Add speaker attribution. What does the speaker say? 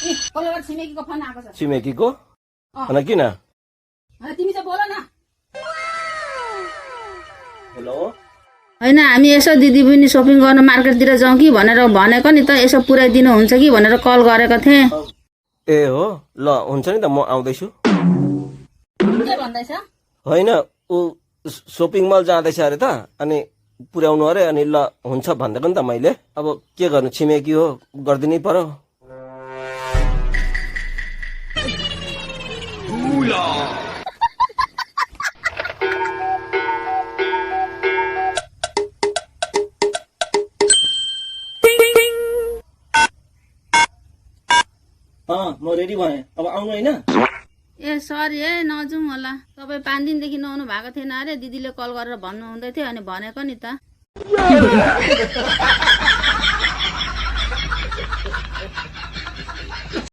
Speaker 1: कोलाबाट छिमेकीको phone आएको छ।
Speaker 2: छिमेकीको अनि किन
Speaker 1: तिमी चाहिँ बोल न।
Speaker 2: हेलो
Speaker 3: होइन हामी यसो दिदी पनि सपिङ गर्न मार्केटतिर जाउँ कि भनेर भनेको नि त, यसो पुऱ्याइदिनु हुन्छ कि भनेर कल गरेको थिएँ।
Speaker 2: ए हो ल हुन्छ नि त म आउँदैछु।
Speaker 1: के भन्दैछ?
Speaker 2: होइन ऊ शपिङ मल जाँदैछ अरे त अनि पुर्याउनु अरे अनि ल हुन्छ भन्दैको नि त मैले। अब के गर्नु छिमेकी हो गरिदिनै पर्यो। म रेडी भएँ अब आउनु होइन।
Speaker 3: ए सरी है नजाउँ होला, तपाईँ 5 दिनदेखि नआउनु भएको थिएन अरे, दिदीले कल गरेर भन्नु हुँदै थियो अनि भनेको नि त।